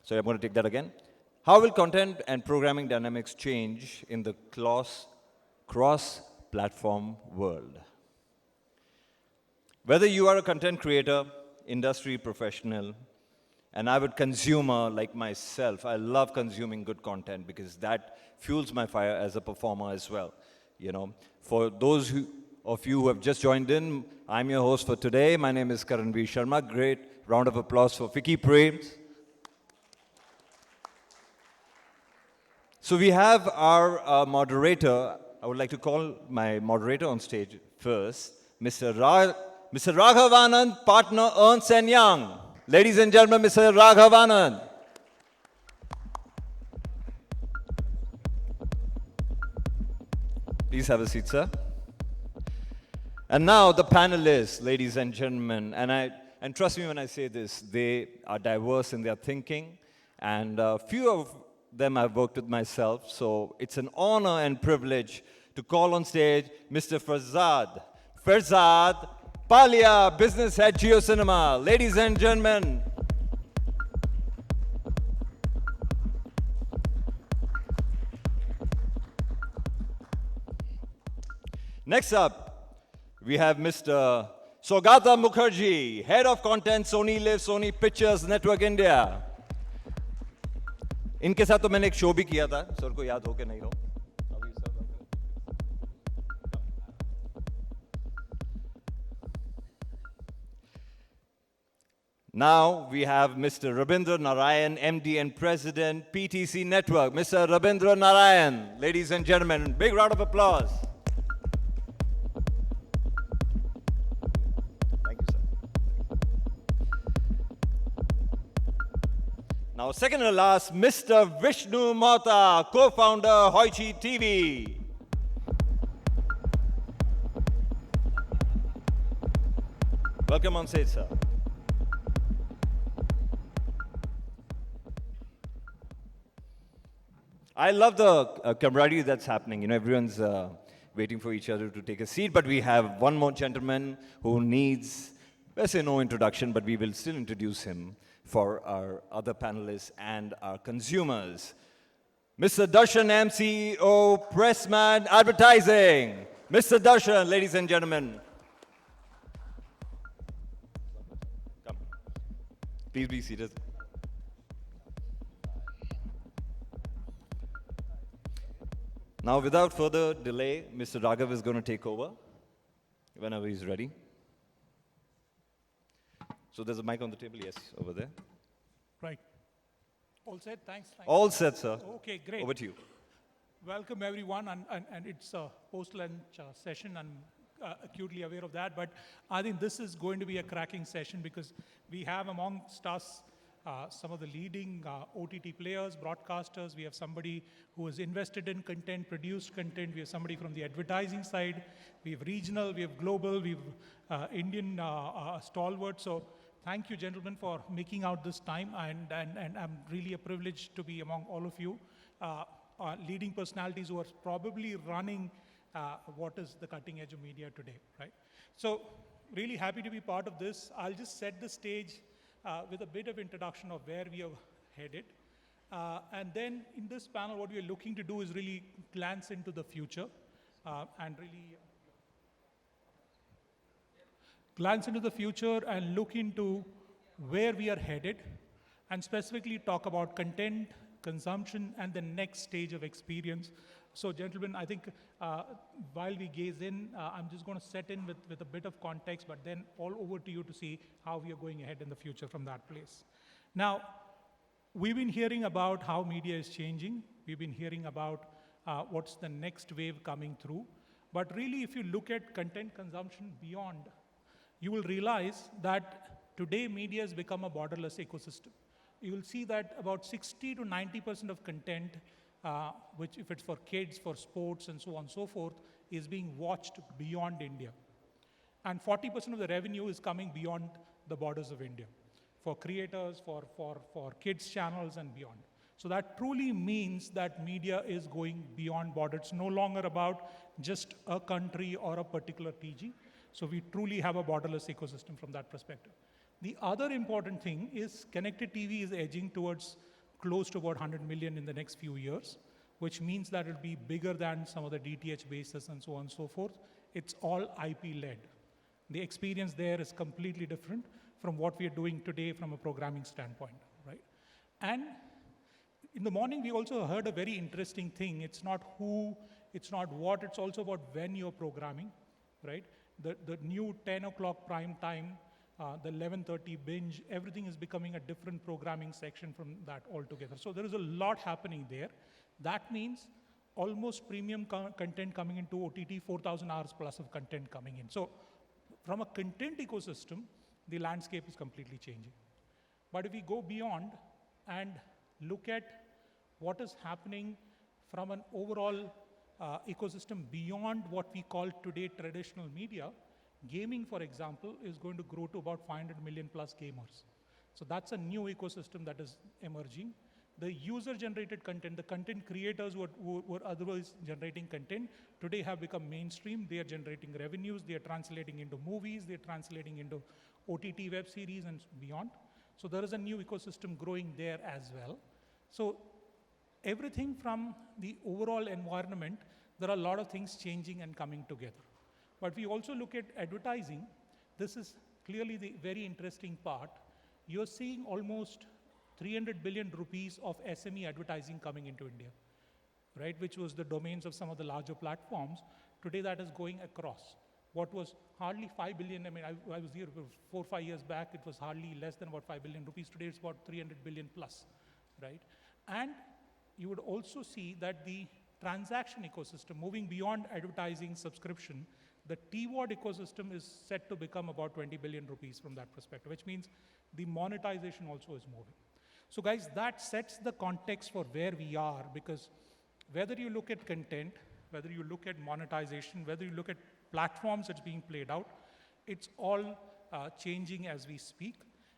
So I'm going to take that again. How will content and programming dynamics change in the cross-platform world? Whether you are a content creator, industry professional, an avid consumer like myself, I love consuming good content because that fuels my fire as a performer as well. You know, for those of you who have just joined in, I'm your host for today. My name is Karan V. Sharma. Great round of applause for FICCI Prames. So we have our moderator. I would like to call my moderator on stage first, Mr. Raghav Anand, partner Ernst & Young. Ladies and gentlemen, Mr. Raghav Anand. Please have a seat, sir. And now the panelists, ladies and gentlemen, and trust me when I say this, they are diverse in their thinking, and few of them I've worked with myself, so it's an honor and privilege to call on stage Mr. Ferzad. Ferzad, Palia, business head JioCinema. Ladies and gentlemen. Next up, we have Mr. Saugata Mukherjee, head of content, Sony Live, Sony Pictures Network India. इनके साथ तो मैंने एक show भी किया था, sir को याद हो के नहीं हो? Now we have Mr. Rabindra Narayan, MD and President, PTC Network. Mr. Rabindra Narayan, ladies and gentlemen, big round of applause. Thank you, sir. Now, second to last, Mr. Vishnu Mohta, co-founder, Hoichoi TV. Welcome on stage, sir. I love the camaraderie that's happening. You know, everyone's waiting for each other to take a seat, but we have one more gentleman who needs, let's say, no introduction, but we will still introduce him for our other panelists and our consumers. Mr. Darshan, MCO, Pressman, Advertising. Mr. Darshan, ladies and gentlemen. Come. Please be seated. Now, without further delay, Mr. Raghav is going to take over whenever he's ready. So there's a mic on the table, yes, over there. Right. All set, thanks. All set, sir. Okay, great. Over to you. Welcome, everyone, and it's a post-lunch session. I'm acutely aware of that, but I think this is going to be a cracking session because we have amongst us some of the leading OTT players, broadcasters. We have somebody who is invested in content, produced content. We have somebody from the advertising side. We have regional, we have global, we have Indian stalwart. So thank you, gentlemen, for making out this time. And I'm really a privilege to be among all of you. Leading personalities who are probably running what is the cutting edge of media today, right? So really happy to be part of this. I'll just set the stage with a bit of introduction of where we are headed. And then in this panel, what we are looking to do is really glance into the future and really glance into the future and look into where we are headed and specifically talk about content, consumption, and the next stage of experience. So, gentlemen, I think while we gaze in, I'm just going to set in with a bit of context, but then all over to you to see how we are going ahead in the future from that place. Now, we've been hearing about how media is changing. We've been hearing about what's the next wave coming through. But really, if you look at content consumption beyond, you will realize that today media has become a borderless ecosystem. You will see that about 60 to 90% of content which if it's for kids, for sports, and so on and so forth, is being watched beyond India. And 40% of the revenue is coming beyond the borders of India, for creators, for kids' channels, and beyond. So that truly means that media is going beyond borders. It's no longer about just a country or a particular TG. So we truly have a borderless ecosystem from that perspective. The other important thing is connected TV is edging towards close to about 100 million in the next few years, which means that it'll be bigger than some of the DTH bases and so on and so forth. It's all IP-led. The experience there is completely different from what we are doing today from a programming standpoint, right? And in the morning, we also heard a very interesting thing. It's not who, it's not what, it's also about when you're programming, right? The new 10 o'clock prime time, the 11:30 binge, everything is becoming a different programming section from that altogether. So there is a lot happening there. That means almost premium content coming into OTT, 4,000 hours plus of content coming in. So from a content ecosystem, the landscape is completely changing. But if we go beyond and look at what is happening from an overall ecosystem beyond what we call today traditional media, gaming, for example, is going to grow to about 500 million plus gamers. So that's a new ecosystem that is emerging. The user-generated content, the content creators who were otherwise generating content, today have become mainstream. They are generating revenues, they are translating into movies, they are translating into OTT web series and beyond. So there is a new ecosystem growing there as well. So everything from the overall environment, there are a lot of things changing and coming together. But we also look at advertising. This is clearly the very interesting part. You're seeing almost 300 billion rupees of SME advertising coming into India, right? Which was the domains of some of the larger platforms. Today that is going across. What was hardly 5 billion, I mean, I was here 4 or 5 years back, it was hardly less than about 5 billion rupees. Today it's about 300 billion plus, right? And you would also see that the transaction ecosystem, moving beyond advertising subscription, the TVOD ecosystem is set to become about 20 billion rupees from that perspective, which means the monetization also is moving. So guys, that sets the context for where we are, because whether you look at content, whether you look at monetization, whether you look at platforms that's being played out, it's all changing as we speak.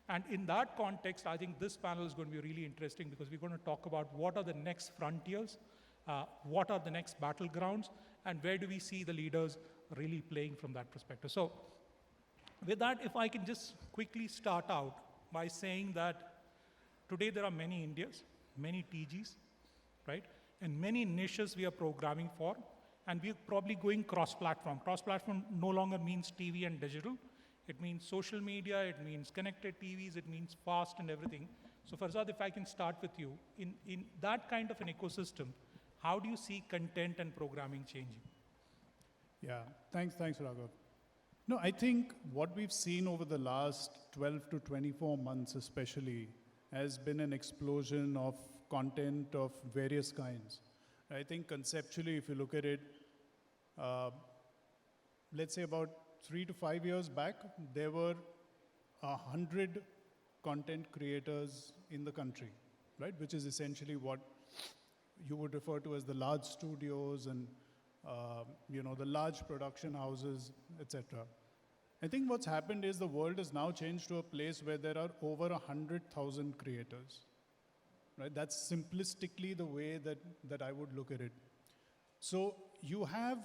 And in that context, I think this panel is going to be really interesting because we're going to talk about what are the next frontiers, what are the next battlegrounds, and where do we see the leaders really playing from that perspective. So with that, if I can just quickly start out by saying that today there are many Indias, many TGs, right? And many niches we are programming for, and we're probably going cross-platform. Cross-platform no longer means TV and digital. It means social media, it means connected TVs, it means fast and everything. So Ferzad, if I can start with you, in that kind of an ecosystem, how do you see content and programming changing? Yeah, thanks, Raghav. No, I think what we've seen over the last 12 to 24 months especially has been an explosion of content of various kinds. I think conceptually, if you look at it, let's say about 3 to 5 years back, there were 100 content creators in the country, right? Which is essentially what you would refer to as the large studios and the large production houses, etc. I think what's happened is the world has now changed to a place where there are over 100,000 creators, right? That's simplistically the way that I would look at it. So you have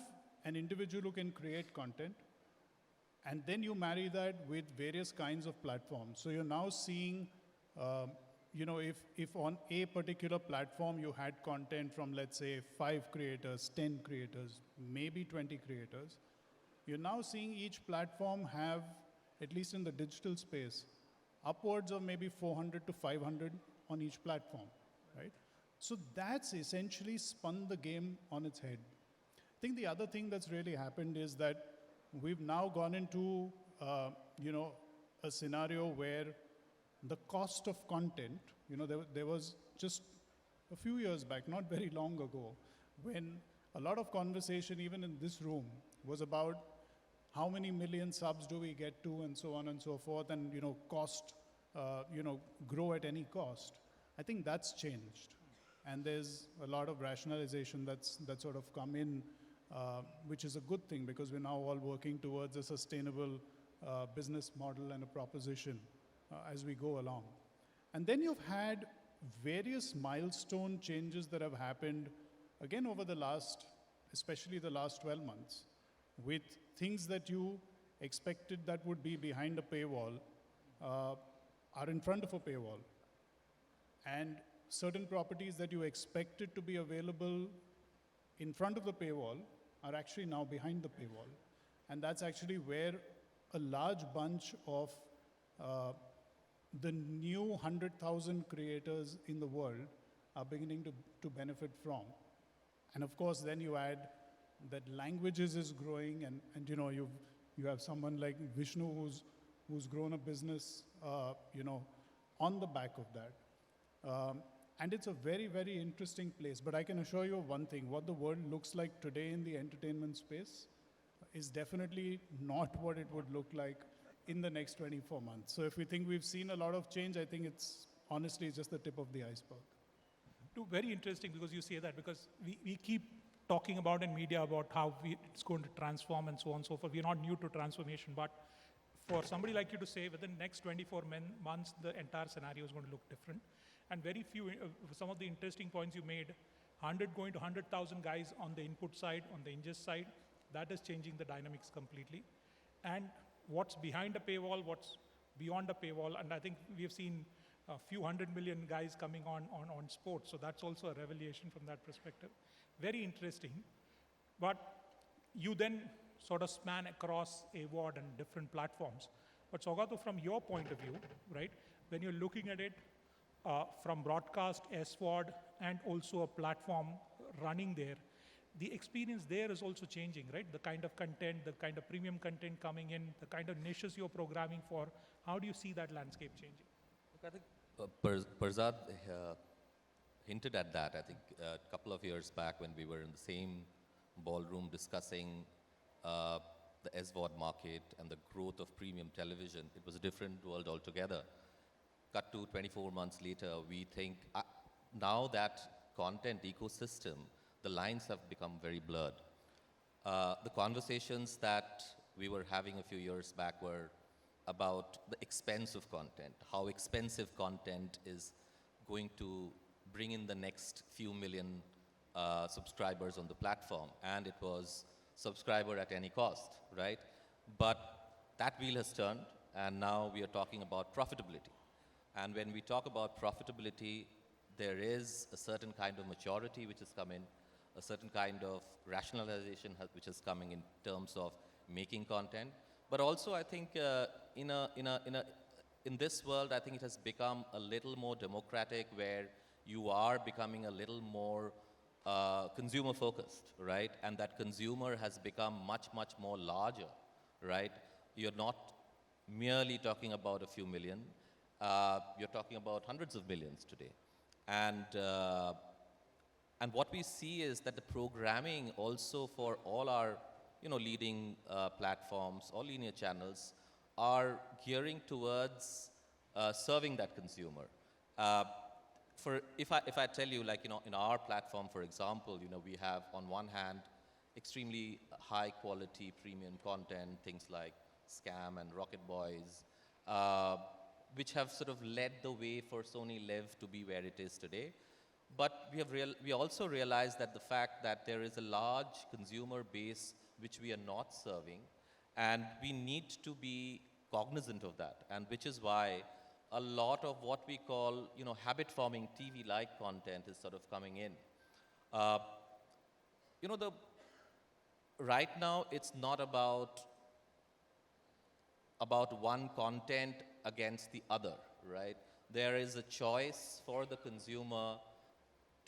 an individual who can create content, and then you marry that with various kinds of platforms. So you're now seeing, if on a particular platform you had content from, let's say, 5 creators, 10 creators, maybe 20 creators, you're now seeing each platform have, at least in the digital space, upwards of maybe 400 to 500 on each platform, right? So that's essentially spun the game on its head. I think the other thing that's really happened is that we've now gone into, a scenario where the cost of content, there was just a few years back, not very long ago, when a lot of conversation, even in this room, was about how many million subs do we get to and so on and so forth, and, cost, grow at any cost. I think that's changed. And there's a lot of rationalization that's sort of come in, which is a good thing because we're now all working towards a sustainable business model and a proposition as we go along. And then you've had various milestone changes that have happened, again, over the last, especially the last 12 months, with things that you expected that would be behind a paywall are in front of a paywall. And certain properties that you expected to be available in front of the paywall are actually now behind the paywall. And that's actually where a large bunch of the new 100,000 creators in the world are beginning to benefit from. And of course, then you add that languages is growing, and you know, you have someone like Vishnu who's grown a business, you know, on the back of that. And it's a very, very interesting place. But I can assure you of one thing, what the world looks like today in the entertainment space is definitely not what it would look like in the next 24 months. So if we think we've seen a lot of change, I think it's honestly just the tip of the iceberg. Very interesting because you say that, because we keep talking about in media about how it's going to transform and so on and so forth. We're not new to transformation, but for somebody like you to say within the next 24 months, the entire scenario is going to look different. And very few, some of the interesting points you made, 100 going to 100,000 guys on the input side, on the ingest side, that is changing the dynamics completely. And what's behind a paywall, what's beyond a paywall, and I think we have seen a few 100 million guys coming on sports, so that's also a revelation from that perspective. Very interesting. But you then sort of span across AVOD and different platforms. But Saugata, from your point of view, right, when you're looking at it from broadcast, SVOD, and also a platform running there, the experience there is also changing, right? The kind of content, the kind of premium content coming in, the kind of niches you're programming for. How do you see that landscape changing? Look, I think Ferzad hinted at that, I think, a couple of years back when we were in the same ballroom discussing the SVOD market and the growth of premium television. It was a different world altogether. Cut to 24 months later, we think now that content ecosystem, the lines have become very blurred. The conversations that we were having a few years back were about the expense of content, how expensive content is going to bring in the next few million subscribers on the platform. And it was subscriber at any cost, right? But that wheel has turned, and now we are talking about profitability. And when we talk about profitability, there is a certain kind of maturity which has come in, a certain kind of rationalization which is coming in terms of making content. But also, I think in this world, I think it has become a little more democratic, where you are becoming a little more consumer focused, right? And that consumer has become much, much more larger, right? You're not merely talking about a few million. You're talking about hundreds of millions today. And what we see is that the programming also for all our leading platforms or linear channels are gearing towards serving that consumer. If I tell you, like, in our platform, for example, we have on one hand extremely high quality premium content, things like Scam and Rocket Boys, which have sort of led the way for Sony Live to be where it is today. But we also realize that the fact that there is a large consumer base which we are not serving, and we need to be cognizant of that, and which is why a lot of what we call, habit-forming TV-like content is sort of coming in. Right now, it's not about one content against the other, right? There is a choice for the consumer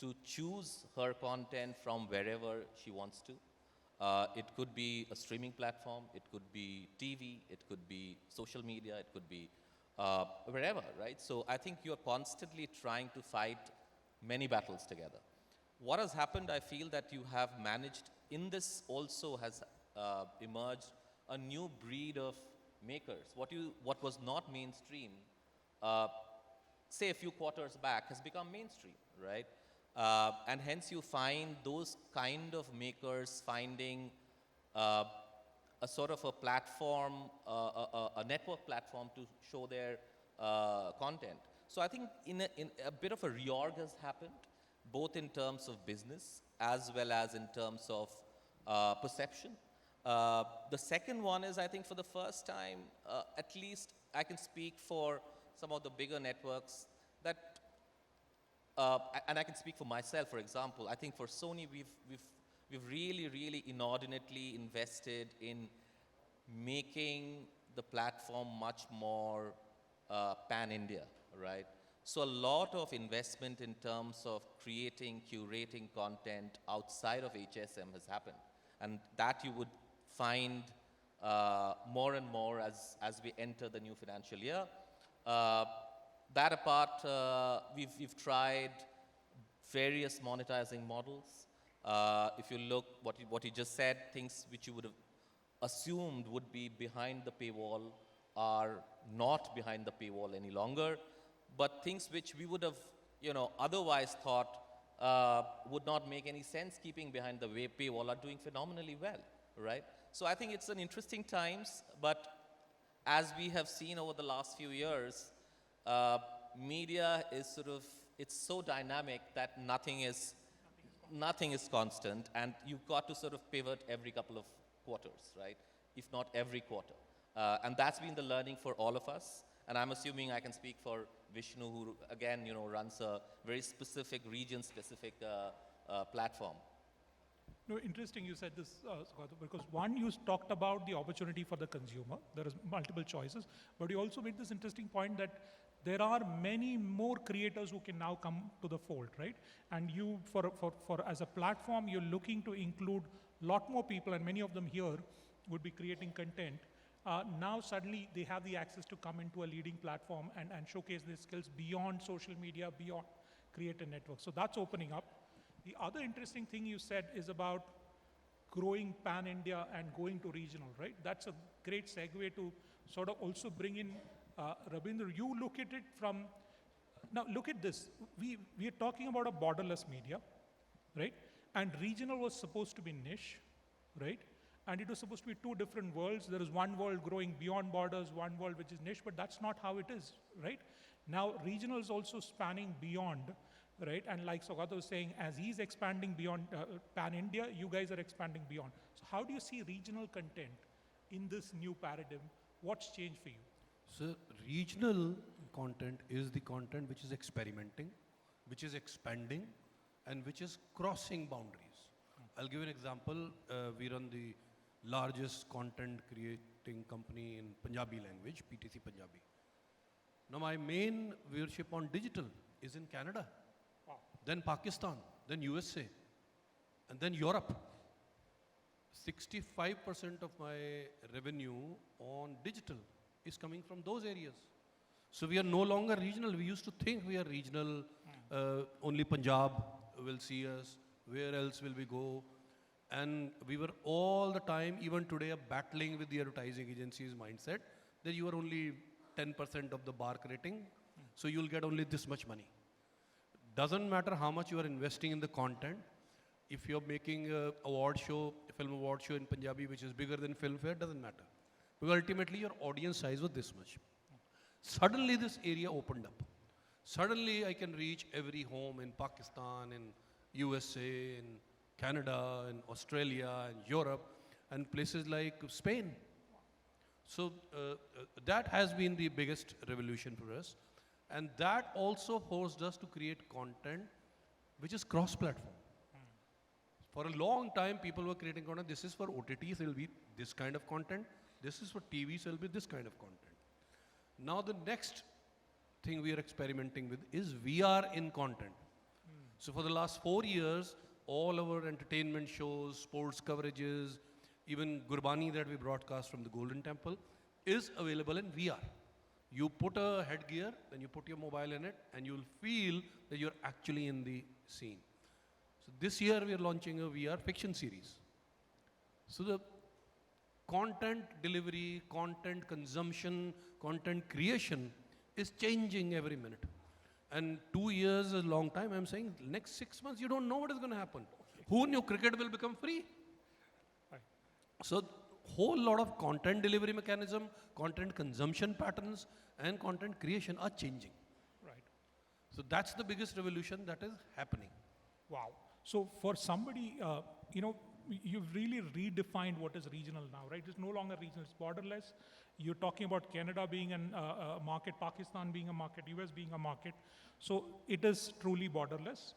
to choose her content from wherever she wants to. It could be a streaming platform, it could be TV, it could be social media, it could be wherever, right? So I think you're constantly trying to fight many battles together. What has happened, I feel that you have managed, in this also has emerged a new breed of makers. What was not mainstream, say a few quarters back, has become mainstream, right? And hence you find those kind of makers finding a sort of a platform, a network platform to show their content. So I think in a bit of a reorg has happened, both in terms of business as well as in terms of perception. The second one is, I think for the first time, at least I can speak for some of the bigger networks, that and I can speak for myself, for example. I think for Sony, we've really, really inordinately invested in making the platform much more pan-India, right? So a lot of investment in terms of creating, curating content outside of HSM has happened. And that you would find more and more as we enter the new financial year. That apart, we've tried various monetizing models. If you look what you just said, things which you would have assumed would be behind the paywall are not behind the paywall any longer, but things which we would have, otherwise thought would not make any sense keeping behind the paywall are doing phenomenally well, right? So I think it's an interesting times, but as we have seen over the last few years, media is it's so dynamic that nothing is constant, and you've got to sort of pivot every couple of quarters, right? If not every quarter. And that's been the learning for all of us. And I'm assuming I can speak for Vishnu, who again, runs a very specific region-specific platform. No, interesting you said this, Saugata, because one, you talked about the opportunity for the consumer. There is multiple choices, but you also made this interesting point that there are many more creators who can now come to the fold, right? And you, for as a platform, you're looking to include a lot more people, and many of them here would be creating content. Now suddenly they have the access to come into a leading platform and showcase their skills beyond social media, beyond creator networks. So that's opening up. The other interesting thing you said is about growing pan-India and going to regional, right? That's a great segue to sort of also bring in Rabindra. You look at it from, now look at this. We are talking about a borderless media, right? And regional was supposed to be niche, right? And it was supposed to be two different worlds. There is one world growing beyond borders, one world which is niche, but that's not how it is, right? Now, regional is also spanning beyond, right? And like Saugata was saying, as he's expanding beyond pan-India, you guys are expanding beyond. So how do you see regional content in this new paradigm? What's changed for you? So regional content is the content which is experimenting, which is expanding, and which is crossing boundaries. I'll give you an example. We run the largest content creating company in Punjabi language, PTC Punjabi. Now my main viewership on digital is in Canada, then Pakistan, then USA, and then Europe. 65% of my revenue on digital is coming from those areas. So we are no longer regional. We used to think we are regional, only Punjab will see us, where else will we go? And we were all the time, even today, battling with the advertising agency's mindset that you are only 10% of the bar rating, so you'll get only this much money. Doesn't matter how much you are investing in the content. If you're making a award show, a film award show in Punjabi, which is bigger than Filmfare, doesn't matter. Because ultimately your audience size was this much. Suddenly this area opened up. Suddenly I can reach every home in Pakistan, in USA, in Canada, in Australia, in Europe, and places like Spain. So that has been the biggest revolution for us. And that also forced us to create content which is cross-platform. For a long time, people were creating content. This is for OTTs, it will be this kind of content. This is for TVs, it will be this kind of content. Now the next thing we are experimenting with is VR in content. So for the last 4 years, all our entertainment shows, sports coverages, even Gurbani that we broadcast from the Golden Temple is available in VR. You put a headgear, then you put your mobile in it, and you'll feel that you're actually in the scene. So this year we are launching a VR fiction series. So the content delivery, content consumption, content creation is changing every minute. And 2 years is a long time. I'm saying next 6 months, you don't know what is going to happen. Who knew cricket will become free? Right. So whole lot of content delivery mechanism, content consumption patterns, and content creation are changing. Right. So that's the biggest revolution that is happening. Wow. So for somebody, you've really redefined what is regional now, right? It's no longer regional, it's borderless. You're talking about Canada being a market, Pakistan being a market, US being a market. So it is truly borderless.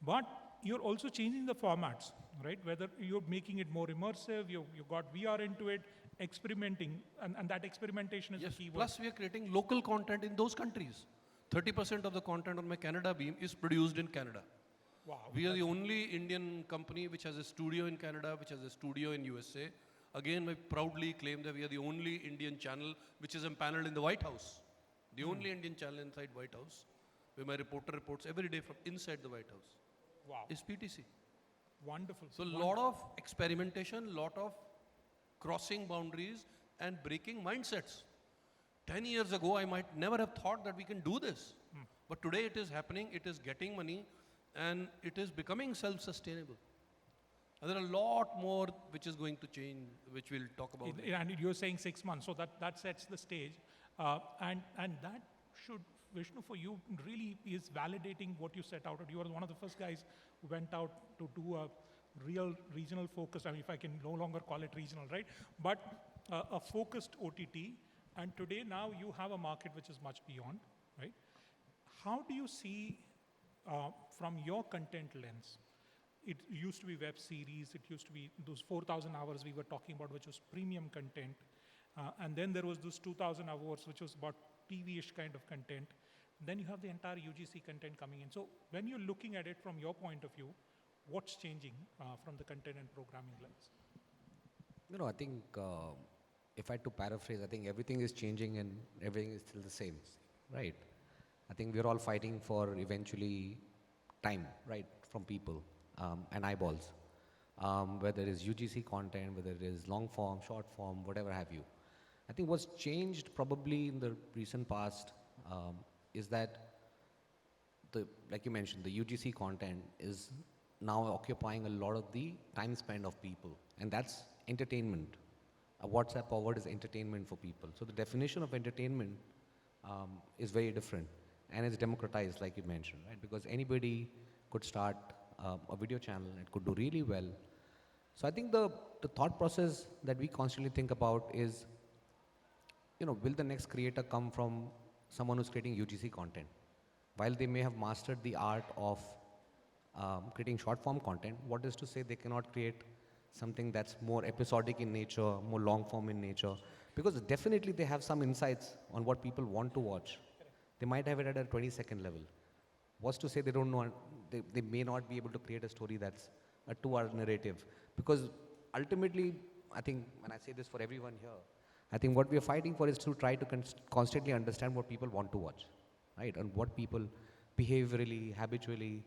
But you're also changing the formats, right? Whether you're making it more immersive, you got VR into it, experimenting, and that experimentation is Yes, the key word. plus we are creating local content in those countries. 30% of the content on my Canada beam is produced in Canada. Wow. We are the only Indian company which has a studio in Canada, which has a studio in USA. Again, I proudly claim that we are the only Indian channel which is empaneled in the White House. The only Indian channel inside White House, where my reporter reports every day from inside the White House, Wow. is PTC. Wonderful. So a lot of experimentation, lot of crossing boundaries and breaking mindsets. 10 years ago, I might never have thought that we can do this. But today it is happening, it is getting money, and it is becoming self-sustainable. And there are a lot more which is going to change, which we'll talk about later. And you're saying 6 months, so that sets the stage. And that should, Vishnu, for you, really is validating what you set out. You were one of the first guys who went out to do a real regional focus. I mean, if I can no longer call it regional, right? But a focused OTT. And today, now you have a market which is much beyond, right? How do you see, from your content lens, it used to be web series, it used to be those 4,000 hours we were talking about, which was premium content. And then there was those 2,000 hours, which was about TV-ish kind of content. Then you have the entire UGC content coming in. So when you're looking at it from your point of view, what's changing from the content and programming lens? You know, I think if I had to paraphrase, I think everything is changing and everything is still the same, right? I think we're all fighting for eventually time, right, from people and eyeballs. Whether it is UGC content, whether it is long form, short form, whatever have you. I think what's changed probably in the recent past is that, like you mentioned, the UGC content is now occupying a lot of the time spent of people, and that's entertainment. A WhatsApp forward is entertainment for people. So the definition of entertainment is very different, and it's democratized, like you mentioned, right? Because anybody could start a video channel, it could do really well. So I think the thought process that we constantly think about is, you know, will the next creator come from someone who's creating UGC content? While they may have mastered the art of creating short form content, what is to say they cannot create something that's more episodic in nature, more long form in nature? Because definitely they have some insights on what people want to watch. They might have it at a 20-second level. What's to say they don't know, they may not be able to create a story that's a 2-hour narrative? Because ultimately, I think, and I say this for everyone here, I think what we are fighting for is to try to constantly understand what people want to watch, right? And what people behaviorally, habitually,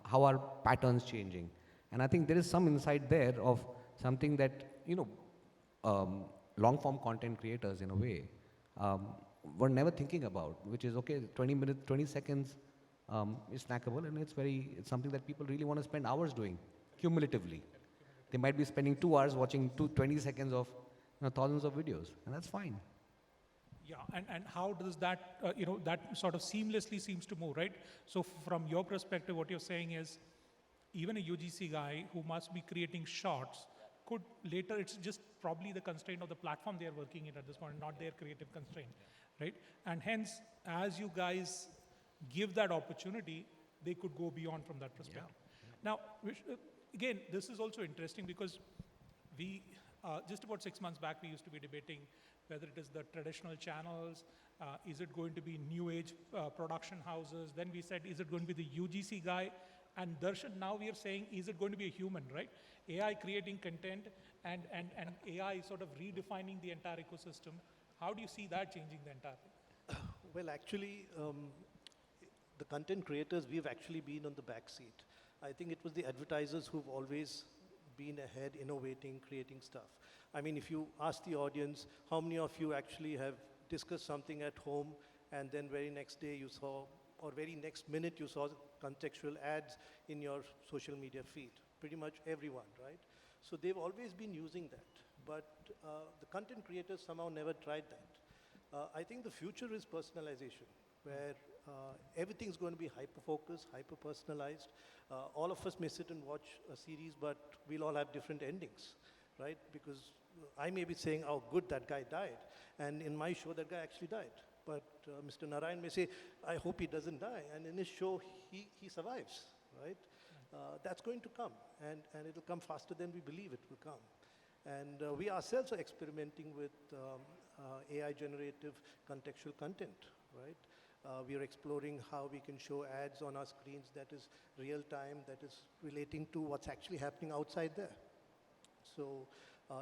how are patterns changing? And I think there is some insight there of something that, you know, long form content creators in a way were never thinking about, which is, okay, 20 minutes, 20 seconds is snackable, and it's something that people really want to spend hours doing, cumulatively. They might be spending 2 hours watching 20 seconds of, you know, thousands of videos, and that's fine. Yeah, and how does that, that sort of seamlessly seems to move, right? So from your perspective, what you're saying is, even a UGC guy who must be creating shorts could later, it's just probably the constraint of the platform they are working in at this point, not their creative constraint, right? And hence, as you guys give that opportunity, they could go beyond from that perspective. Now, again, this is also interesting because we, just about 6 months back, we used to be debating whether it is the traditional channels, is it going to be new age production houses? Then we said, is it going to be the UGC guy? And Darshan, now we are saying, is it going to be a human, right? AI creating content and AI sort of redefining the entire ecosystem. How do you see that changing the entire thing? Well, actually, the content creators, we've actually been on the back seat. I think it was the advertisers who've always been ahead, innovating, creating stuff. I mean, if you ask the audience, how many of you actually have discussed something at home and then very next day you saw, or very next minute you saw contextual ads in your social media feed? Pretty much everyone, right? So they've always been using that. But the content creators somehow never tried that. I think the future is personalization, where everything's going to be hyper-focused, hyper-personalized. All of us may sit and watch a series, but we'll all have different endings, right? Because I may be saying, oh, good, that guy died. And in my show, that guy actually died. But Mr. Narayan may say, I hope he doesn't die. And in his show, he survives, right? That's going to come. And it'll come faster than we believe it will come. And we ourselves are experimenting with AI generative contextual content, right? We are exploring how we can show ads on our screens that is real time, that is relating to what's actually happening outside there. So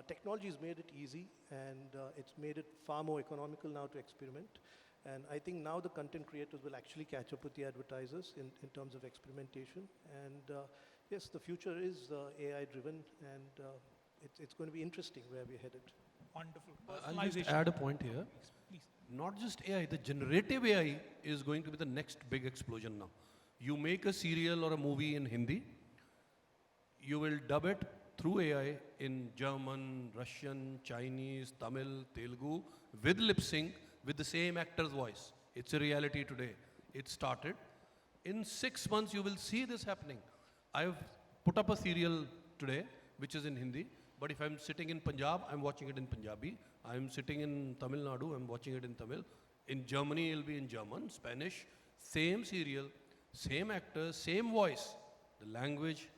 technology has made it easy, and it's made it far more economical now to experiment. And I think now the content creators will actually catch up with the advertisers in terms of experimentation. And yes, the future is AI driven, and it's going to be interesting where we're headed. Wonderful. I'll just Personalization. add a point here. Please. Not just AI, the generative AI is going to be the next big explosion now. You make a serial or a movie in Hindi, you will dub it through AI in German, Russian, Chinese, Tamil, Telugu, with lip sync, with the same actor's voice. It's a reality today. It started. In 6 months, you will see this happening. I've put up a serial today, which is in Hindi, but if I'm sitting in Punjab, I'm watching it in Punjabi. I'm sitting in Tamil Nadu, I'm watching it in Tamil. In Germany, it'll be in German, Spanish, same serial, same actors, same voice. The language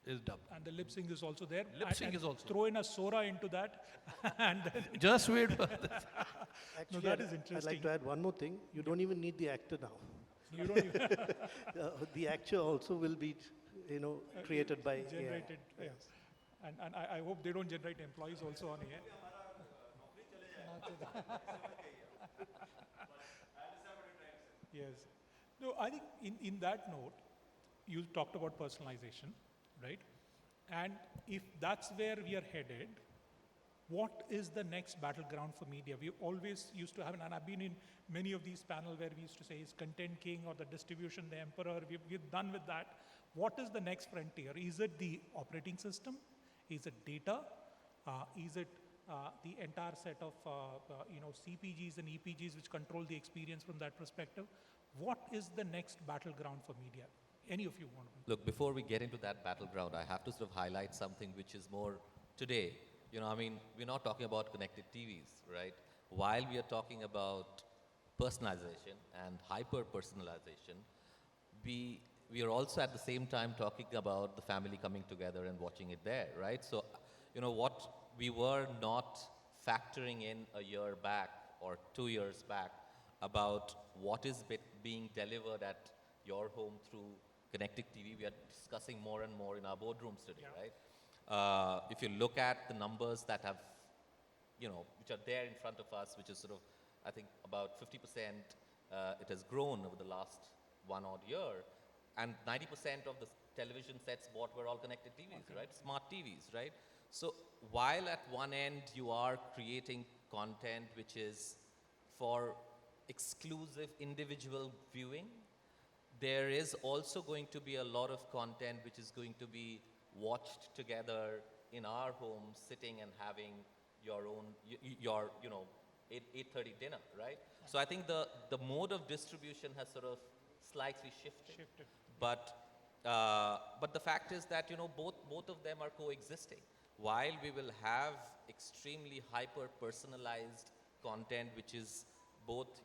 is dubbed. And the lip sync is also there. Lip sync is also. Throw in a Sora into that. And then Just wait for that. Actually, that is I'd interesting. like to add one more thing. You don't even need the actor now. you don't even The actor also will be, created by generated. AI. Yes. And I hope they don't generate employees also on here. Yes. No, I think in that note, you talked about personalization, right? And if that's where we are headed, what is the next battleground for media? We always used to have, and I've been in many of these panels where we used to say, is content king or the distribution the emperor? We've done with that. What is the next frontier? Is it the operating system? Is it data? Is it the entire set of CPGs and EPGs which control the experience from that perspective? What is the next battleground for media? Any of you want to? Look, before we get into that battleground, I have to sort of highlight something which is more today. We're not talking about connected TVs, right? While we are talking about personalization and hyper-personalization, we are also at the same time talking about the family coming together and watching it there, right? So, what we were not factoring in a year back or 2 years back about what is being delivered at your home through connected TV, we are discussing more and more in our boardrooms today, right? If you look at the numbers that have, which are there in front of us, which is sort of, I think, about 50%, it has grown over the last 1 odd year, and 90% of the television sets bought were all connected TVs, right? Smart TVs, right? So while at one end you are creating content which is for exclusive individual viewing, there is also going to be a lot of content which is going to be watched together in our homes, sitting and having your own, your 8:30 dinner, right? So I think the mode of distribution has sort of slightly shifted. But the fact is that both of them are coexisting. While we will have extremely hyper personalized content, which is both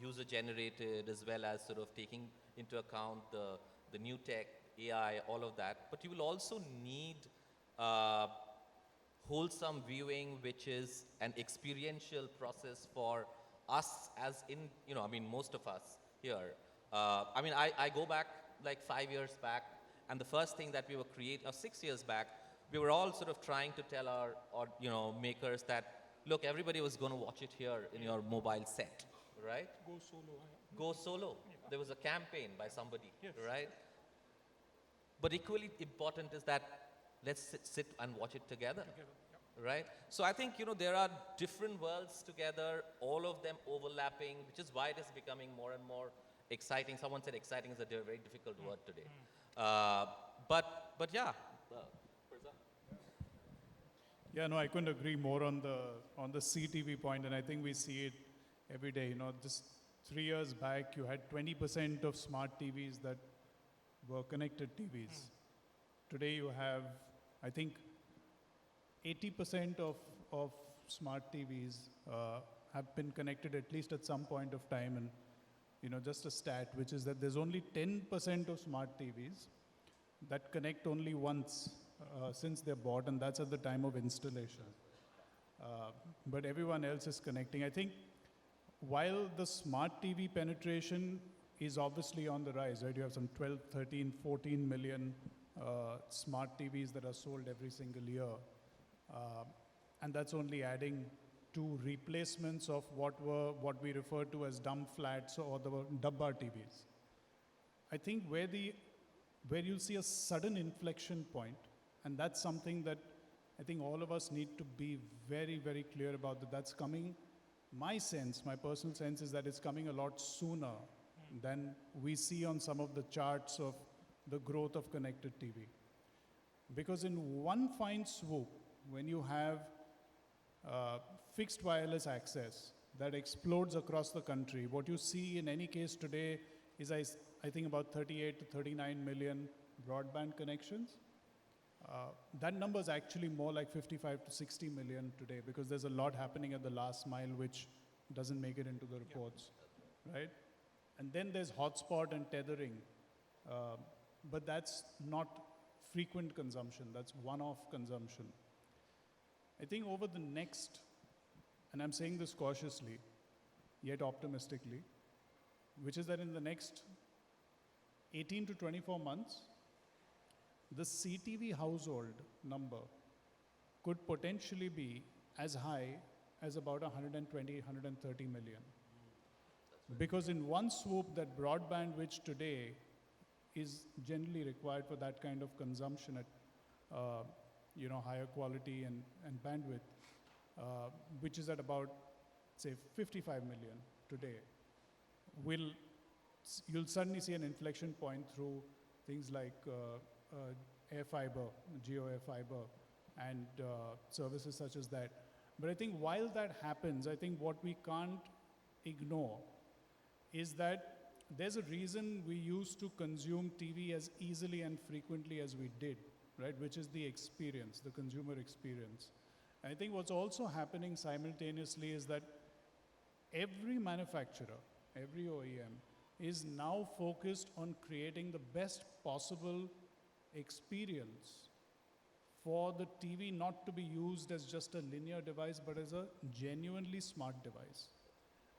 user generated as well as sort of taking into account the new tech, AI, all of that. But you will also need wholesome viewing, which is an experiential process for us as in, most of us here. I go back like 5 years back, and the first thing that we were 6 years back, we were all sort of trying to tell our makers that, look, everybody was going to watch it here in your mobile set, right? Go solo. Go solo. Yeah. There was a campaign by somebody, Yes. right? But equally important is that let's sit and watch it together, right? So I think, there are different worlds together, all of them overlapping, which is why it is becoming more and more exciting. Someone said exciting is a very difficult word today. But yeah. Ferzad? Yeah, no, I couldn't agree more on the CTV point, and I think we see it every day. Just 3 years back, you had 20% of smart TVs that were connected TVs. Today you have, I think, 80% of smart TVs have been connected at least at some point of time. And just a stat, which is that there's only 10% of smart TVs that connect only once since they're bought, and that's at the time of installation. But everyone else is connecting. I think while the smart TV penetration is obviously on the rise, right? You have some 12, 13, 14 million smart TVs that are sold every single year. And that's only adding to replacements of what we refer to as dumb flats or the dabba TVs. I think where you'll see a sudden inflection point, and that's something that I think all of us need to be very, very clear about, that's coming. My personal sense is that it's coming a lot sooner than we see on some of the charts of the growth of connected TV. Because in one fine swoop, when you have fixed wireless access that explodes across the country, what you see in any case today is, I think, about 38 to 39 million broadband connections. That number is actually more like 55 to 60 million today, because there's a lot happening at the last mile which doesn't make it into the reports, right? And then there's hotspot and tethering, but that's not frequent consumption, that's one-off consumption. I think over the next, and I'm saying this cautiously, yet optimistically, which is that in the next 18 to 24 months, the CTV household number could potentially be as high as about 120, 130 million. Because in one swoop, that broadband, which today is generally required for that kind of consumption at higher quality and bandwidth, which is at about, say, 55 million today, you'll suddenly see an inflection point through things like air fiber, Jio air fiber, and services such as that. But I think while that happens, I think what we can't ignore is that there's a reason we used to consume TV as easily and frequently as we did, right? Which is the experience, the consumer experience. And I think what's also happening simultaneously is that every manufacturer, every OEM, is now focused on creating the best possible experience for the TV not to be used as just a linear device, but as a genuinely smart device.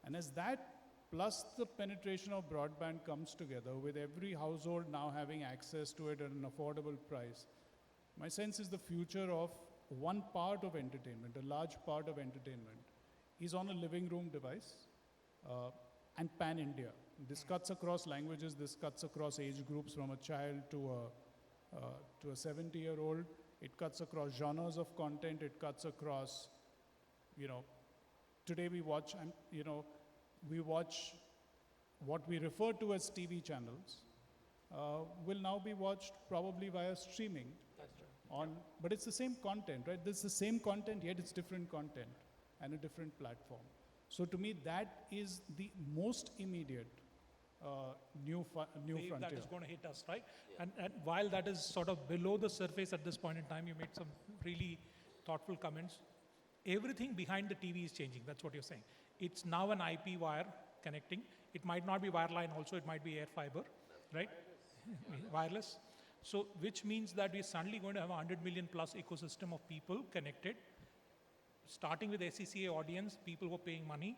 And as that plus the penetration of broadband comes together, with every household now having access to it at an affordable price, my sense is the future of one part of entertainment, a large part of entertainment, is on a living room device and pan-India. This cuts across languages, this cuts across age groups, from a child to a 70-year-old. It cuts across genres of content, it cuts across, today we watch, we watch what we refer to as TV channels, will now be watched probably via streaming. That's true. But it's the same content, right? This is the same content, yet it's different content and a different platform. So to me, that is the most immediate new wave frontier. that is going to hit us, right? Yeah. And while that is sort of below the surface at this point in time, you made some really thoughtful comments. Everything behind the TV is changing. That's what you're saying. It's now an IP wire connecting. It might not be wireline also, it might be air fiber, right? Wireless. So, which means that we're suddenly going to have a 100 million plus ecosystem of people connected, starting with SCCA audience, people who are paying money,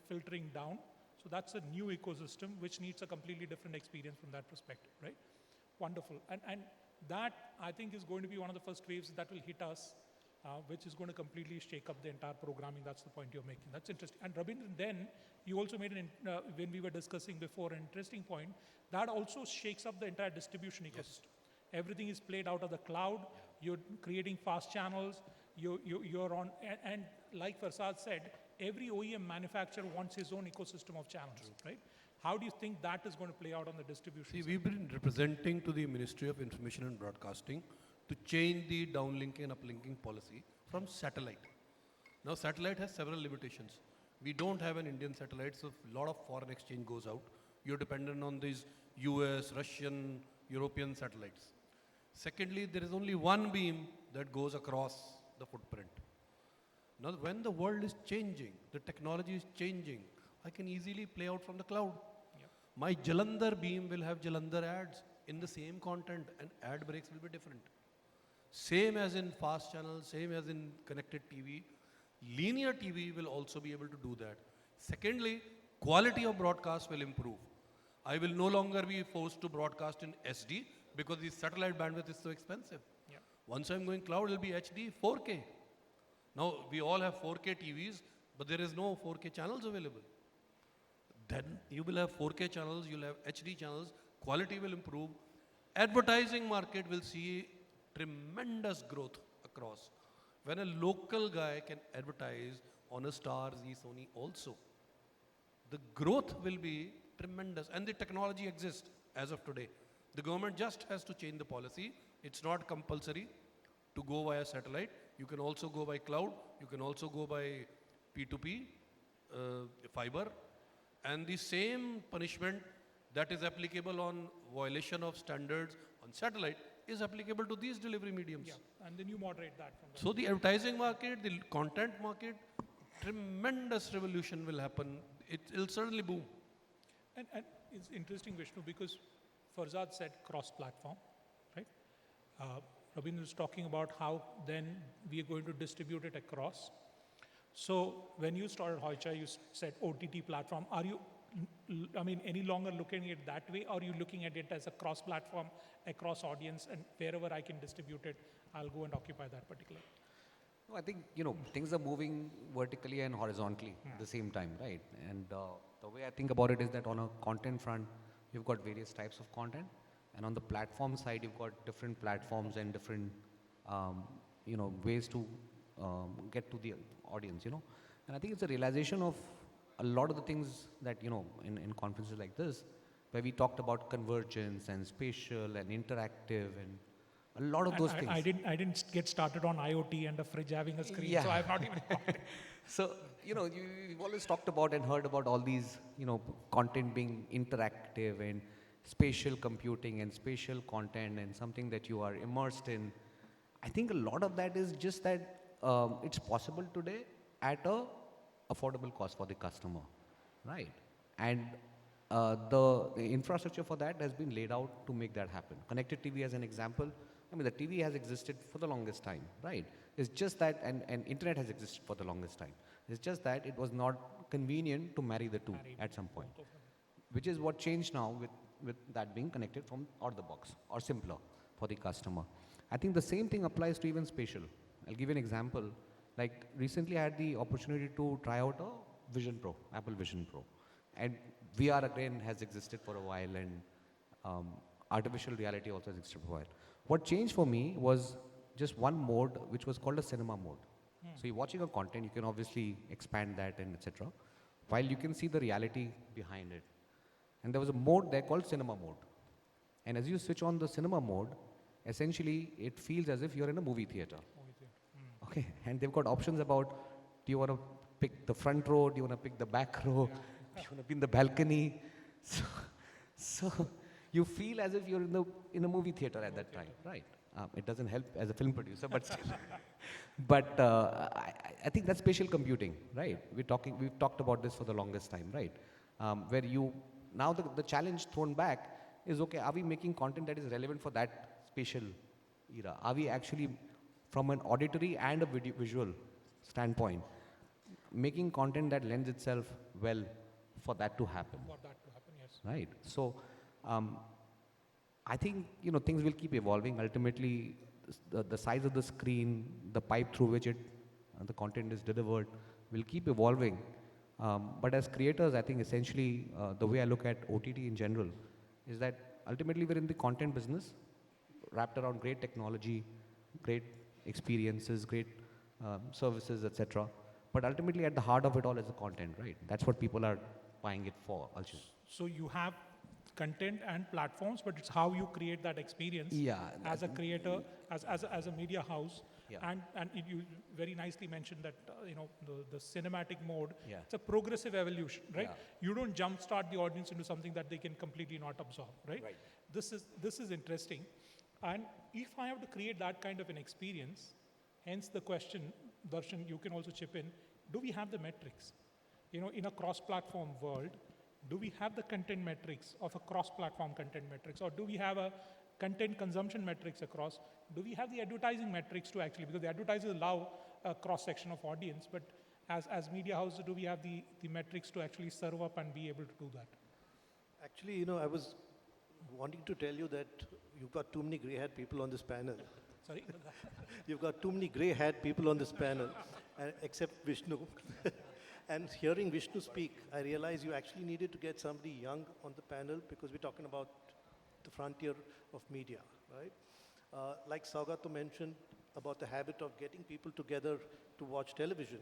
filtering down. So that's a new ecosystem which needs a completely different experience from that perspective, right? Wonderful. And that, I think, is going to be one of the first waves that will hit us, which is going to completely shake up the entire programming. That's the point you're making. That's interesting. And Rabindra, then you also made, when we were discussing before, an interesting point. That also shakes up the entire distribution ecosystem. Yes. Everything is played out of the cloud. You're creating fast channels. You're on, and like Ferzad said, every OEM manufacturer wants his own ecosystem of channels, right? How do you think that is going to play out on the distribution side? We've been representing to the Ministry of Information and Broadcasting to change the downlinking and uplinking policy from satellite. Now, satellite has several limitations. We don't have an Indian satellite, so a lot of foreign exchange goes out. You're dependent on these US, Russian, European satellites. Secondly, there is only one beam that goes across the footprint. Now, when the world is changing, the technology is changing, I can easily play out from the cloud. My Jalandhar beam will have Jalandhar ads in the same content, and ad breaks will be different. Same as in fast channels, same as in connected TV. Linear TV will also be able to do that. Secondly, quality of broadcast will improve. I will no longer be forced to broadcast in SD because the satellite bandwidth is so expensive. Once I'm going cloud, it will be HD, 4K. Now, we all have 4K TVs, but there is no 4K channels available. Then you will have 4K channels, you'll have HD channels, quality will improve. Advertising market will see tremendous growth across. When a local guy can advertise on a Star, Z, Sony also, the growth will be tremendous. And the technology exists as of today. The government just has to change the policy. It's not compulsory to go via satellite. You can also go by cloud. You can also go by P2P, fiber. And the same punishment that is applicable on violation of standards on satellite is applicable to these delivery mediums. And then you moderate that from there. So the advertising market, the content market, tremendous revolution will happen. It'll certainly boom. And it's interesting, Vishnu, because Ferzad said cross-platform, right? Rabindra is talking about how then we are going to distribute it across. So when you started Hoichoi, you said OTT platform. Are you, any longer looking at it that way, or are you looking at it as a cross-platform, across audience, and wherever I can distribute it, I'll go and occupy that particular? No, I think, things are moving vertically and horizontally at the same time, right? And the way I think about it is that on a content front, you've got various types of content. And on the platform side, you've got different platforms and different, ways to get to the audience, And I think it's a realization of a lot of the things that, in conferences like this, where we talked about convergence and spatial and interactive and a lot of those things. I didn't get started on IoT and a fridge having a screen, so I've not even got it. So, you've always talked about and heard about all these, content being interactive and spatial computing and spatial content and something that you are immersed in. I think a lot of that is just that it's possible today at a affordable cost for the customer, right? And the infrastructure for that has been laid out to make that happen. Connected TV as an example, the TV has existed for the longest time, right? It's just that, and internet has existed for the longest time. It's just that it was not convenient to marry the two at some point, which is what changed now with that being connected from out of the box or simpler for the customer. I think the same thing applies to even spatial. I'll give you an example. Like recently I had the opportunity to try out a Vision Pro, Apple Vision Pro. And VR again has existed for a while, and artificial reality also has existed for a while. What changed for me was just one mode which was called a cinema mode. So you're watching a content, you can obviously expand that and etc. While you can see the reality behind it. And there was a mode there called cinema mode. And as you switch on the cinema mode, essentially it feels as if you're in a movie theater. Okay, and they've got options about, do you want to pick the front row, do you want to pick the back row, do you want to be in the balcony? So you feel as if you're in a movie theater at that time, right? It doesn't help as a film producer, but still. But I think that's spatial computing, right? We've talked about this for the longest time, right? Where now the challenge thrown back is, okay, are we making content that is relevant for that spatial era? Are we actually, from an auditory and a visual standpoint, making content that lends itself well for that to happen? For that to happen, yes. Right. So, I think, things will keep evolving. Ultimately, the size of the screen, the pipe through which the content is delivered will keep evolving. But as creators, I think essentially the way I look at OTT in general is that ultimately we're in the content business, wrapped around great technology, great experiences, great services, etc. But ultimately at the heart of it all is the content, right? That's what people are buying it for. So you have content and platforms, but it's how you create that experience as a creator, as a media house. Yeah. And you very nicely mentioned that, the cinematic mode, Yeah. it's a progressive evolution, right? Yeah. You don't jumpstart the audience into something that they can completely not absorb, right? Right. This is interesting. And if I have to create that kind of an experience, hence the question, Darshan, you can also chip in, do we have the metrics? In a cross-platform world, do we have the content metrics of a cross-platform content metrics, or do we have a content consumption metrics across? Do we have the advertising metrics to actually, because the advertisers allow a cross-section of audience, but as media houses, do we have the metrics to actually serve up and be able to do that? Actually, I was wanting to tell you that you've got too many grey-haired people on this panel. Sorry? You've got too many grey-haired people on this panel, except Vishnu. And hearing Vishnu speak, I realized you actually needed to get somebody young on the panel because we're talking about the frontier of media, right? Like Saugata mentioned about the habit of getting people together to watch television,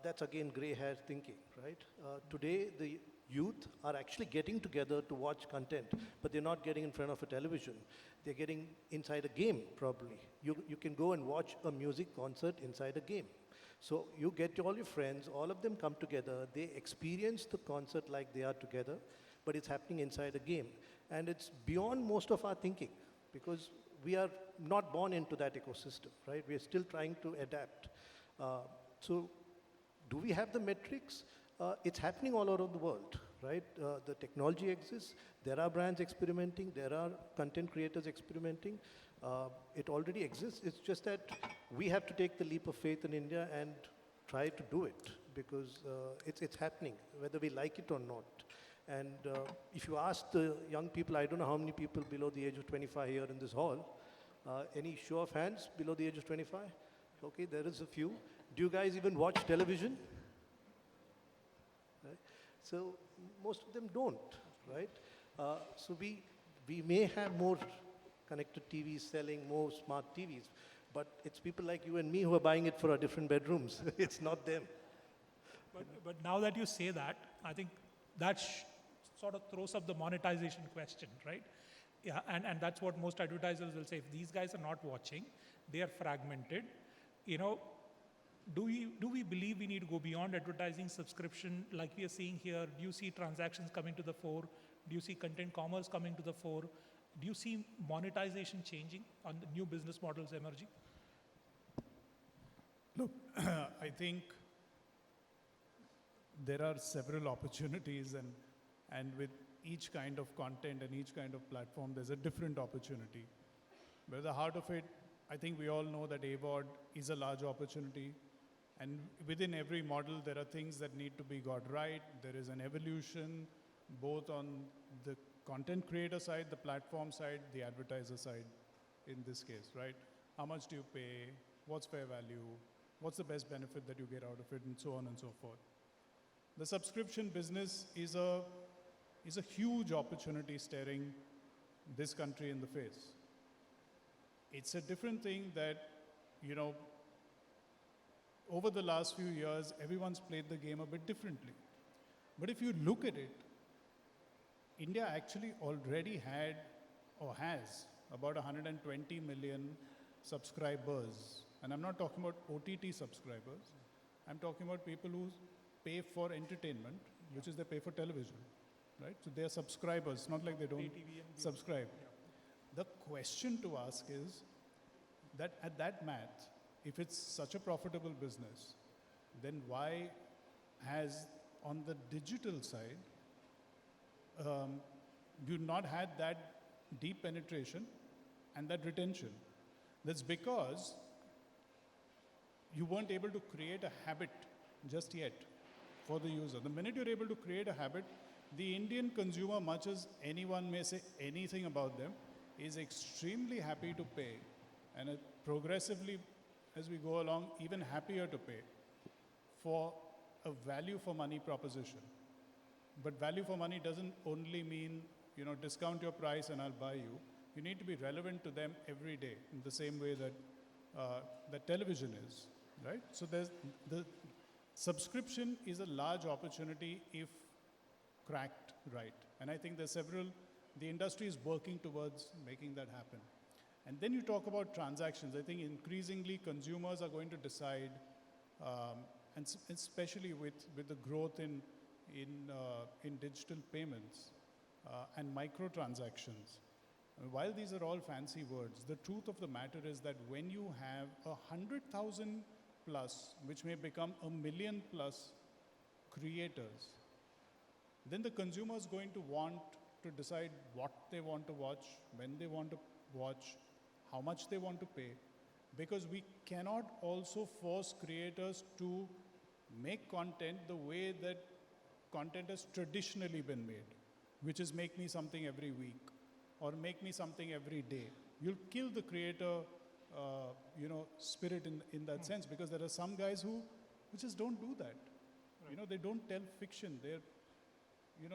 that's again grey-hair thinking, right? Today, the youth are actually getting together to watch content, but they're not getting in front of a television. They're getting inside a game, probably. You can go and watch a music concert inside a game. So you get all your friends, all of them come together, they experience the concert like they are together, but it's happening inside a game. And it's beyond most of our thinking, because we are not born into that ecosystem, right? We are still trying to adapt. So do we have the metrics? It's happening all over the world, right? The technology exists. There are brands experimenting. There are content creators experimenting. It already exists. It's just that we have to take the leap of faith in India and try to do it, because it's happening, whether we like it or not. And if you ask the young people, I don't know how many people below the age of 25 here in this hall. Any show of hands below the age of 25? Okay, there is a few. Do you guys even watch television? Right? So most of them don't, right? So we may have more connected TVs selling, more smart TVs, but it's people like you and me who are buying it for our different bedrooms. It's not them. But now that you say that, I think that sort of throws up the monetization question, right? Yeah, and that's what most advertisers will say. If these guys are not watching, they are fragmented. Do we believe we need to go beyond advertising subscription like we are seeing here? Do you see transactions coming to the fore? Do you see content commerce coming to the fore? Do you see monetization changing on the new business models emerging? Look, I think there are several opportunities, and with each kind of content and each kind of platform, there's a different opportunity. But at the heart of it, I think we all know that AVOD is a large opportunity. And within every model, there are things that need to be got right. There is an evolution, both on the content creator side, the platform side, the advertiser side, in this case, right? How much do you pay? What's fair value? What's the best benefit that you get out of it? And so on and so forth. The subscription business is a huge opportunity staring this country in the face. It's a different thing that, over the last few years, everyone's played the game a bit differently. But if you look at it, India actually already had or has about 120 million subscribers. And I'm not talking about OTT subscribers. I'm talking about people who pay for entertainment, which is they pay for television, right? So they're subscribers, not like they don't subscribe. The question to ask is that at that math, if it's such a profitable business, then why has, on the digital side, you not had that deep penetration and that retention? That's because you weren't able to create a habit just yet for the user. The minute you're able to create a habit, the Indian consumer, much as anyone may say anything about them, is extremely happy to pay, and progressively, as we go along, even happier to pay for a value for money proposition. But value for money doesn't only mean, discount your price and I'll buy you. You need to be relevant to them every day in the same way that that television is, right? So the subscription is a large opportunity if cracked right. And I think the industry is working towards making that happen. And then you talk about transactions. I think increasingly consumers are going to decide, and especially with the growth in digital payments and microtransactions. While these are all fancy words, the truth of the matter is that when you have 100,000 plus, which may become 1 million plus creators, then the consumer is going to want to decide what they want to watch, when they want to watch, how much they want to pay, because we cannot also force creators to make content the way that content has traditionally been made, which is make me something every week or make me something every day. You'll kill the creator, spirit in that sense, because there are some guys who just don't do that. Right. They don't tell fiction. They're you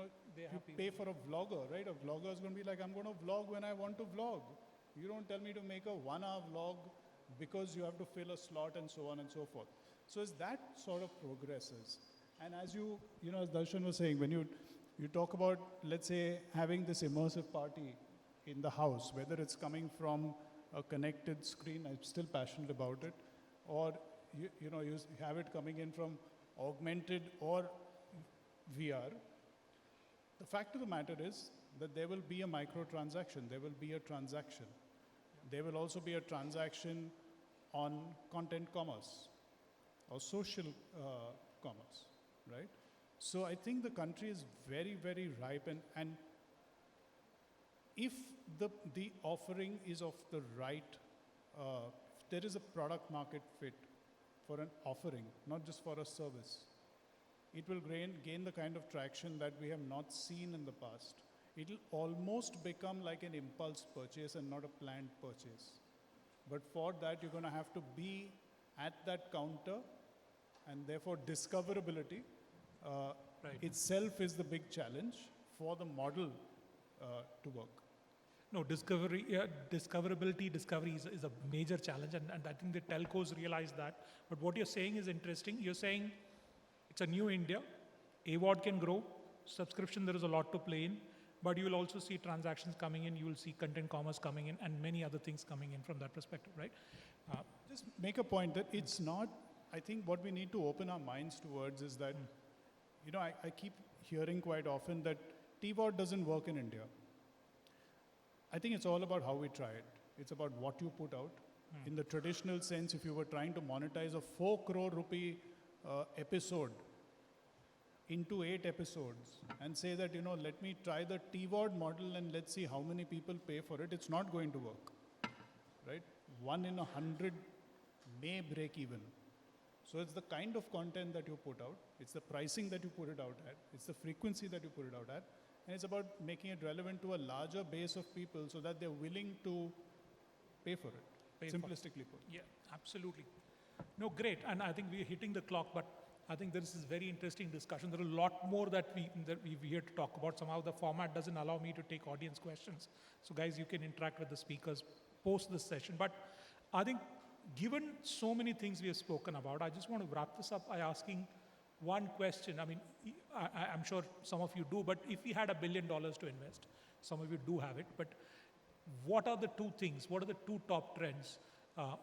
pay for a vlogger, right? A vlogger is going to be like, I'm going to vlog when I want to vlog. You don't tell me to make a 1 hour vlog because you have to fill a slot and so on and so forth. So as that sort of progresses, and as as Darshan was saying, when you talk about, let's say, having this immersive party in the house, whether it's coming from a connected screen, I'm still passionate about it, or you have it coming in from augmented or VR. The fact of the matter is that there will be a microtransaction, there will be a transaction. There will also be a transaction on content commerce or social commerce, right? So I think the country is very, very ripe, and if the offering is of the right, there is a product market fit for an offering, not just for a service, it will gain the kind of traction that we have not seen in the past. It will almost become like an impulse purchase and not a planned purchase. But for that, you're going to have to be at that counter, and therefore discoverability itself is the big challenge for the model to work. No, discovery is a major challenge, and I think the telcos realize that. But what you're saying is interesting. You're saying it's a new India, AVOD can grow, subscription there is a lot to play in, but you will also see transactions coming in, you will see content commerce coming in, and many other things coming in from that perspective, right? Just make a point that it's not, I think what we need to open our minds towards is that, I keep hearing quite often that TVOD doesn't work in India. I think it's all about how we try it. It's about what you put out. In the traditional sense, if you were trying to monetize a 4 crore rupee episode into 8 episodes and say that, let me try the TVOD model and let's see how many people pay for it, it's not going to work, right? 1 in 100 may break even. So it's the kind of content that you put out, it's the pricing that you put it out at, it's the frequency that you put it out at, and it's about making it relevant to a larger base of people so that they're willing to pay for it, simplistically put. Yeah, absolutely. No, great. And I think we're hitting the clock, but I think this is very interesting discussion. There are a lot more that we're here to talk about. Somehow the format doesn't allow me to take audience questions. So guys, you can interact with the speakers post this session. But I think given so many things we have spoken about, I just want to wrap this up by asking one question. I mean, I'm sure some of you do, but if we had $1 billion to invest, some of you do have it, but what are the two things? What are the two top trends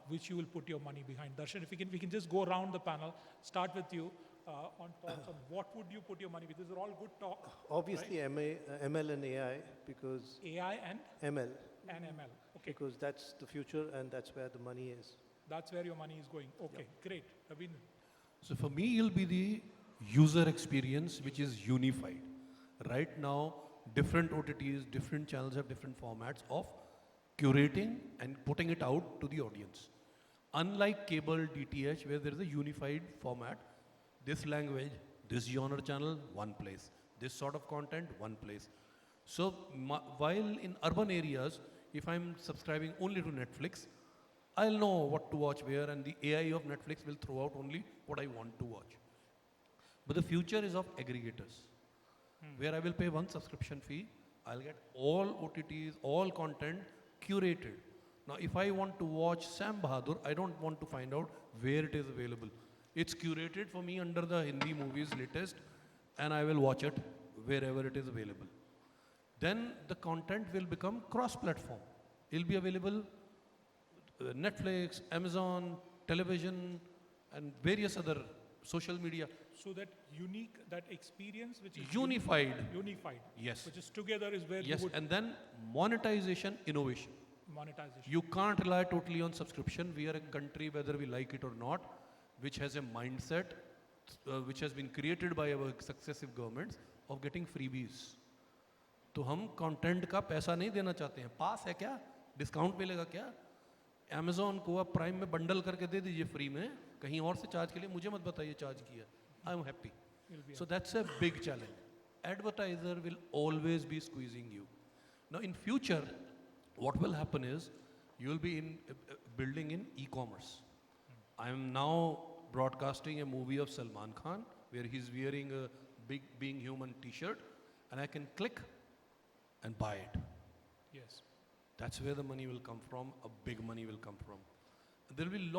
which you will put your money behind? Darshan, if we can just go around the panel, start with you on thoughts on what would you put your money with? These are all good talk. Obviously, right? ML and AI, because AI and ML. And ML. Okay. Because that's the future and that's where the money is. That's where your money is going. Okay, great. Rabindra. So for me, it'll be the user experience which is unified. Right now, different OTTs, different channels have different formats of curating and putting it out to the audience. Unlike cable DTH, where there is a unified format, this language, this genre channel, one place. This sort of content, one place. So while in urban areas, if I'm subscribing only to Netflix, I'll know what to watch where, and the AI of Netflix will throw out only what I want to watch. But the future is of aggregators, where I will pay one subscription fee, I'll get all OTTs, all content curated. Now, if I want to watch Sam Bahadur, I don't want to find out where it is available. It's curated for me under the Hindi movies latest, and I will watch it wherever it is available. Then the content will become cross-platform. It'll be available Netflix, Amazon, television, and various other social media. So that unique, that experience which is Unified. unified, Yes. which is together is where Yes, you would and then monetization, innovation. monetization. You can't rely totally on subscription. We are a country, whether we like it or not, which has a mindset which has been created by our successive governments of getting freebies. तो हम content का पैसा नहीं देना चाहते हैं. पास है क्या? डिस्काउंट मिलेगा क्या? अमेज़ॉन को आप प्राइम में बंडल करके दे दीजिए फ्री में, कहीं और से चार्ज के लिए मुझे मत बताइए चार्ज किया. I am happy. So that's a big challenge. Advertiser will always be squeezing you. Now in future, what will happen is you will be in building in e-commerce. I am now broadcasting a movie of Salman Khan where he's wearing a big Being Human t-shirt and I can click and buy it. Yes. That's where the money will come from, a big money will come from. There will be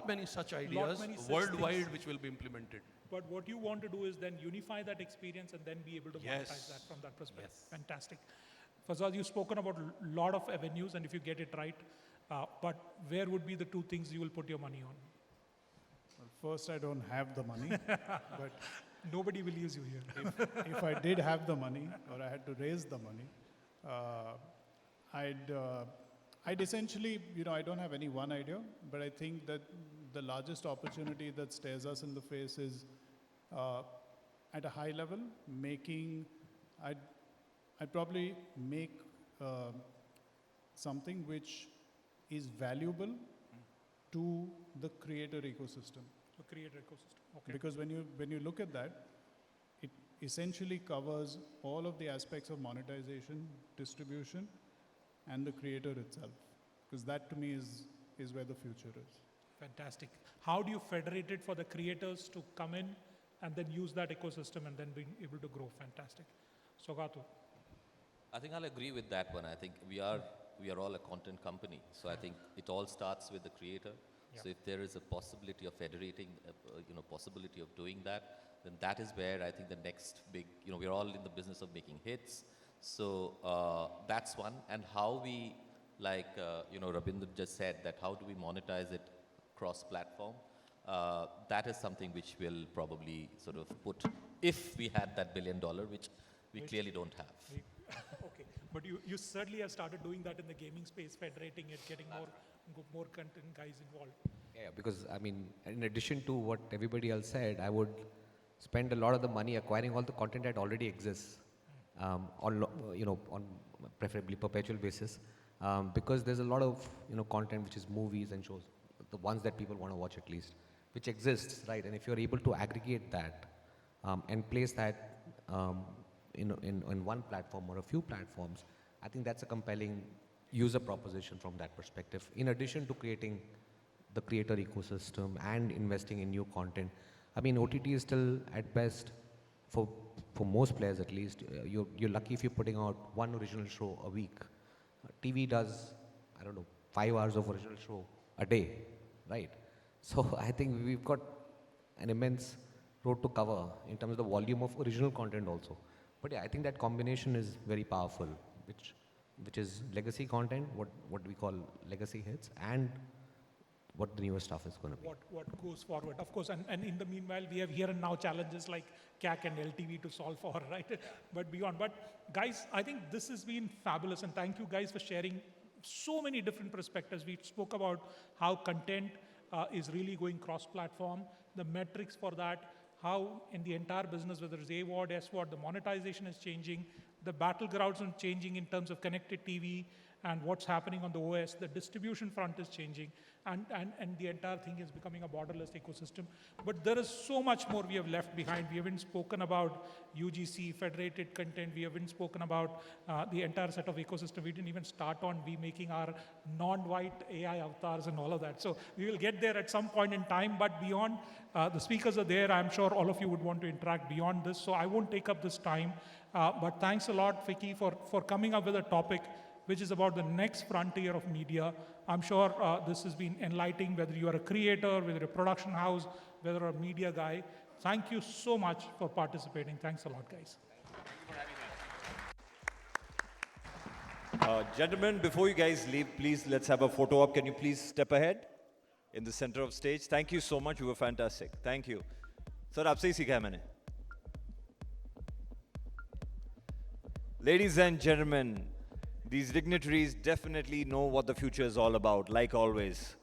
many such ideas many such worldwide things. which will be implemented. But what you want to do is then unify that experience and then be able to Yes. monetize that from that perspective. Yes. Fantastic. Ferzad, you've spoken about a lot of avenues, and if you get it right, but where would be the two things you will put your money on? Well, first, I don't have the money, but Nobody believes you here. if I did have the money or I had to raise the money, I'd essentially, I don't have any one idea, but I think that the largest opportunity that stares us in the face is at a high level, I'd probably make something which is valuable to the creator ecosystem. To create an ecosystem. Okay. Because when you look at that, it essentially covers all of the aspects of monetization, distribution, and the creator itself. Because that to me is where the future is. Fantastic. How do you federate it for the creators to come in and then use that ecosystem and then be able to grow? Fantastic. Saugata. I think I'll agree with that one. I think we are all a content company. So I think it all starts with the creator. Yeah. So if there is a possibility of federating, possibility of doing that, then that is where I think the next big, we're all in the business of making hits. So that's one. And how we, like, Rabindra just said, that how do we monetize it cross-platform? That is something which will probably sort of put, if we had that $1 billion, which we clearly don't have. Okay. But you certainly have started doing that in the gaming space, federating it, getting more content guys involved. Yeah, because I mean, in addition to what everybody else said, I would spend a lot of the money acquiring all the content that already exists, on preferably perpetual basis, because there's a lot of content which is movies and shows, the ones that people want to watch at least, which exists, right? And if you're able to aggregate that and place that in one platform or a few platforms, I think that's a compelling user proposition from that perspective. In addition to creating the creator ecosystem and investing in new content, I mean, OTT is still at best, for most players at least, you're lucky if you're putting out one original show a week. TV does, 5 hours of original show a day, right? So I think we've got an immense road to cover in terms of the volume of original content also. But yeah, I think that combination is very powerful, which is legacy content, what we call legacy hits, and what the newer stuff is going to be. What goes forward, of course, and in the meanwhile, we have here and now challenges like CAC and LTV to solve for, right? But beyond. But guys, I think this has been fabulous, and thank you guys for sharing so many different perspectives. We spoke about how content is really going cross-platform, the metrics for that, how in the entire business, whether it's AVOD, SVOD, the monetization is changing, the battlegrounds are changing in terms of connected TV and what's happening on the OS, the distribution front is changing, and the entire thing is becoming a borderless ecosystem. But there is so much more we have left behind. We haven't spoken about UGC, federated content. We haven't spoken about the entire set of ecosystem. We didn't even start on we making our non-white AI avatars and all of that. So we will get there at some point in time, but beyond, the speakers are there. I'm sure all of you would want to interact beyond this, so I won't take up this time. But thanks a lot, FICCI, for coming up with a topic which is about the next frontier of media. I'm sure this has been enlightening, whether you are a creator, whether a production house, whether a media guy. Thank you so much for participating. Thanks a lot, guys. Gentlemen, before you guys leave, please let's have a photo op. Can you please step ahead in the center of stage? Thank you so much. You were fantastic. Thank you. Sir, आपसे ही सीखा है मैंने. Ladies and gentlemen, these dignitaries definitely know what the future is all about, like always.